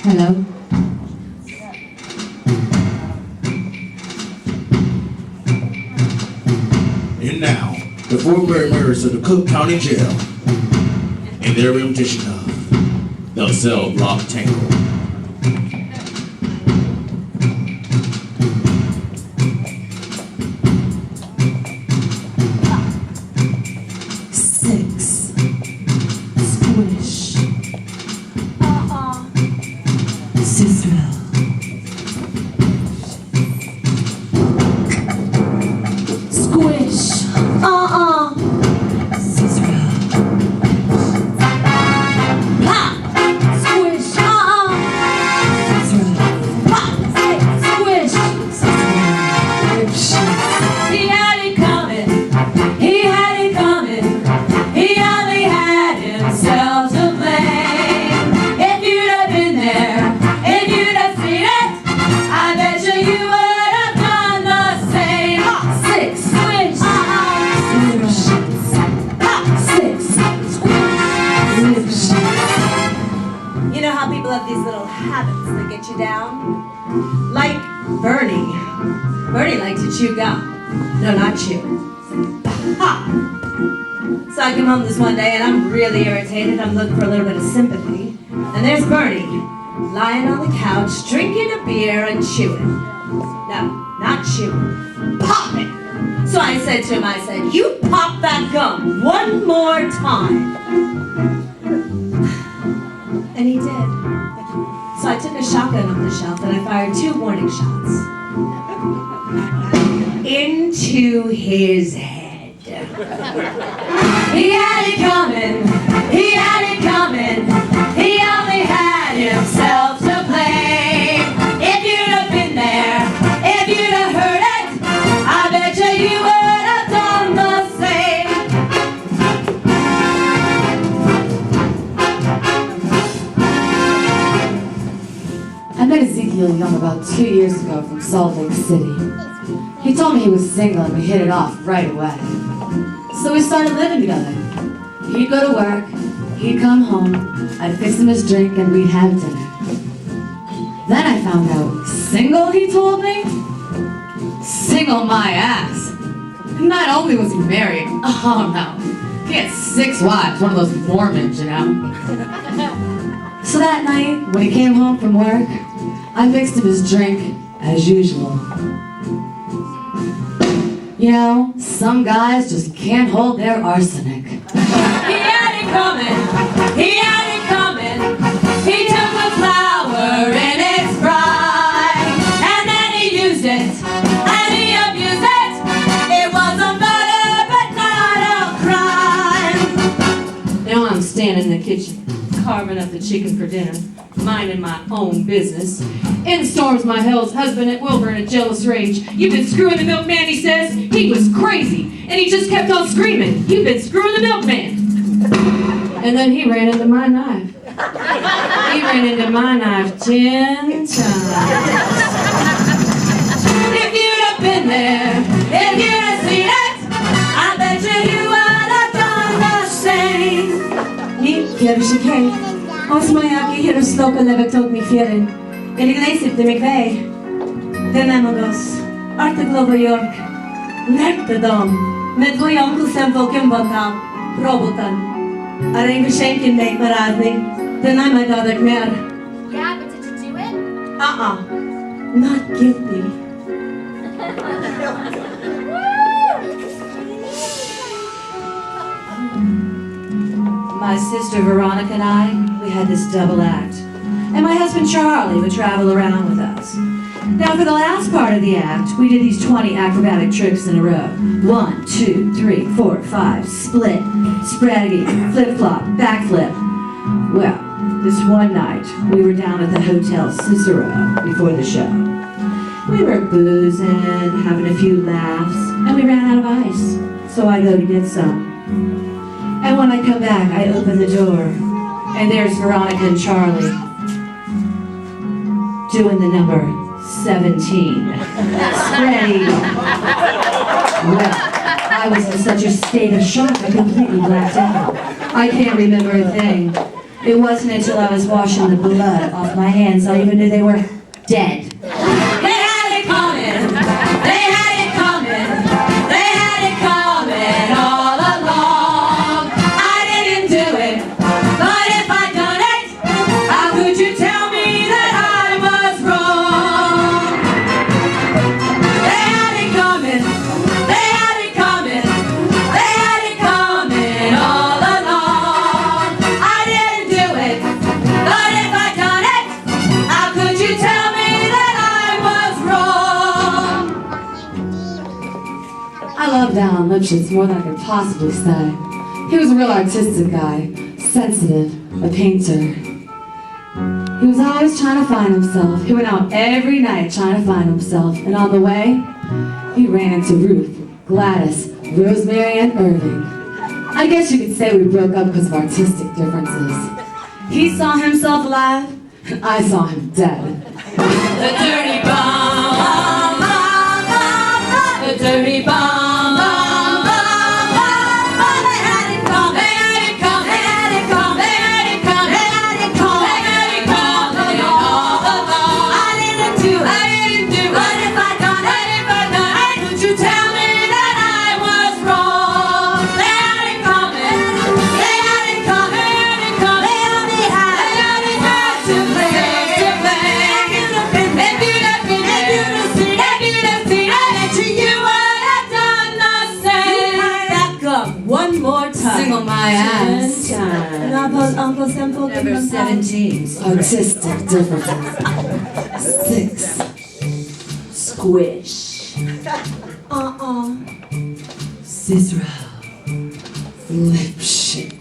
Hello. And now, the four members of the Cook County Jail in their rendition of the Cell Block Tango. These little habits that get you down. Like Bernie. Bernie liked to chew gum. No, not chew. Ha! So I come home this one day and I'm really irritated. I'm looking for a little bit of sympathy. And there's Bernie, lying on the couch, drinking a beer and chewing. No, not chewing. Popping! So I said to him, I said, you pop that gum one more time. And he did. So I took a shotgun off the shelf and I fired 2 warning shots. Into his head. He had it coming. He had it coming. He only had himself to blame. If you'd have been there, if you'd have heard it, I bet you would have done the same. I met Ezekiel Young about 2 years ago from Salt Lake City. He told me he was single and we hit it off right away. So we started living together. He'd go to work, he'd come home, I'd fix him his drink and we'd have dinner. Then I found out, single, he told me? Single my ass. Not only was he married, oh no, he had 6 wives, one of those Mormons, you know? So that night, when he came home from work, I fixed him his drink, as usual. You know, some guys just can't hold their arsenic. He had it coming, he had it coming. He took the flower in its pride, and then he used it, and he abused it. It was a murder, but not a crime. Now I'm standing in the kitchen, carving up the chicken for dinner, minding my own business. In storms my hell's husband at Wilbur in a jealous rage. You've been screwing the milkman, he says. He was crazy, and he just kept on screaming. You've been screwing the milkman. And then he ran into my knife. He ran into my knife 10 times. If you'd have been there, if you'd have seen it, I bet you would have done the same. Ni pierwszy kej, osmojaki hirosloka levetog mi fieren. Eliglejsip de McVeigh, Denemagos, Arteglover York, Nertedom, med tvoj onkel sem volken botal, robotan. Are een geschenken meek me razning, then I might other mer. Yeah, but did you do it? Not guilty. My sister Veronica and I, we had this double act. And my husband Charlie would travel around with us. Now for the last part of the act, we did these 20 acrobatic tricks in a row. 1, 2, 3, 4, 5, split, spraggy, flip-flop, backflip. Well, this one night, we were down at the Hotel Cicero before the show. We were boozing, having a few laughs, and we ran out of ice. So I go to get some. And when I come back, I open the door, and there's Veronica and Charlie doing the number 17. Spready. Well, I was in such a state of shock, I completely blacked out. I can't remember a thing. It wasn't until I was washing the blood off my hands I even knew they were dead. They had it coming. They had it coming. They had it coming all along. I didn't do it, but if I'd done it, how could you tell me that I was wrong? They had it coming. They had it coming. They had it coming all along. I didn't do it, but if I'd done it, how could you tell me that I was wrong? I loved Alan Lipschitz more than I could possibly say. He was a real artistic guy, sensitive, a painter. He was always trying to find himself. He went out every night trying to find himself. And on the way, he ran into Ruth, Gladys, Rosemary, and Irving. I guess you could say we broke up because of artistic differences. He saw himself alive, and I saw him dead. The dirty bomb, the dirty bomb. They had it coming. They had it coming. They had it coming. They had it coming. They had it coming. They had it coming all along. I didn't do it. I didn't do it. But if I'd done it, if I'd done it, could you tell me that I was wrong? They had it coming. They had it coming. They had it coming. They only had to play. If you'd have been, if you'd have been, if you'd have seen, if you'd have seen, I bet you would have done the same. Back up one more time. Single my ass. Number 17. Artistic differences. 6. Squish. Cicero. Lipschitz.